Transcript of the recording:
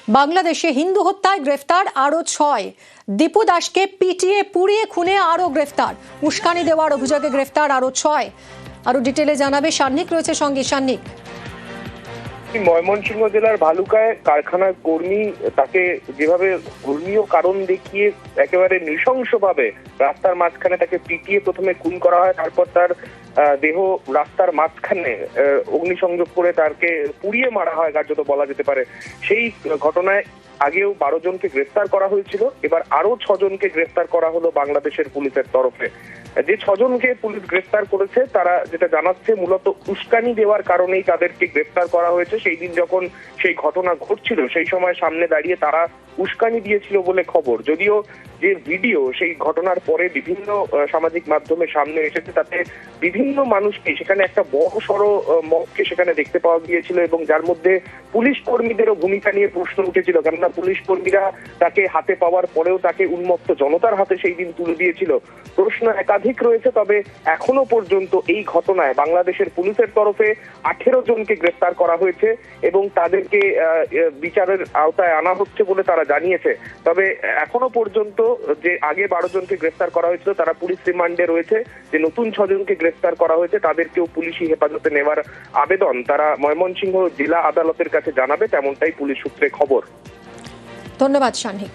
বাংলাদেশে হিন্দু হত্যায় গ্রেফতার আরো 6। দীপু দাসকে পিটিয়ে পুড়িয়ে খুনে আরো গ্রেফতার। উস্কানি দেওয়ার অভিযোগে গ্রেফতার আরো 6। আরো ডিটেলে জানাবে সান্নিক, রয়েছে সঙ্গে সান্নিক। ময়মনসিংহ জেলার ভালুকায় কারখানার কর্মী তাকে যেভাবে ধর্মীয় কারণ দেখিয়ে একেবারে নৃশংসভাবে রাস্তার মাঝখানে তাকে পিটিয়ে প্রথমে খুন করা হয়, তারপর তার দেহ রাস্তার মাঝখানে অগ্নিসংযোগ করে তাকে পুড়িয়ে মারা হয় কার্যত বলা যেতে পারে। সেই ঘটনায় আগেও 12 জনকে গ্রেফতার করা হয়েছিল, এবার আরো 6 জনকে গ্রেফতার করা হলো বাংলাদেশের পুলিশের তরফে। যে 6 জনকে পুলিশ গ্রেফতার করেছে তারা যেটা জানাচ্ছে মূলত উস্কানি দেওয়ার কারণেই তাদেরকে গ্রেফতার করা হয়েছে। সেই দিন যখন সেই ঘটনা ঘটছিল সেই সময় সামনে দাঁড়িয়ে তারা উস্কানি দিয়েছিল বলে খবর। যদিও যে ভিডিও সেই ঘটনার পরে বিভিন্ন সামাজিক মাধ্যমে সামনে এসেছে তাতে বিভিন্ন মানুষকে সেখানে একটা বড় সড় মবকে সেখানে দেখতে পাওয়া গিয়েছিল, এবং যার মধ্যে পুলিশ কর্মীদেরও ভূমিকা নিয়ে প্রশ্ন উঠেছিল, কেননা পুলিশ কর্মীরা তাকে হাতে পাওয়ার পরেও তাকে উন্মত্ত জনতার হাতে সেই দিন তুলে দিয়েছিল। প্রশ্ন একাধিক রয়েছে, তবে এখনো পর্যন্ত এই ঘটনায় বাংলাদেশের পুলিশের তরফে 18 জনকে গ্রেফতার করা হয়েছে এবং তাদেরকে বিচারের আওতায় আনা হচ্ছে বলে তারা জানিয়েছে। তবে এখনো পর্যন্ত যে আগে 12 জনকে গ্রেফতার করা হয়েছিল তারা পুলিশ রিমান্ডে রয়েছে। যে নতুন 6 জনকে গ্রেফতার করা হয়েছে তাদেরকেও পুলিশি হেফাজতে নেওয়ার আবেদন তারা ময়মনসিংহ জেলা আদালতের কাছে জানাবে, তেমনটাই পুলিশ সূত্রে খবর। ধন্যবাদ সান্নিক।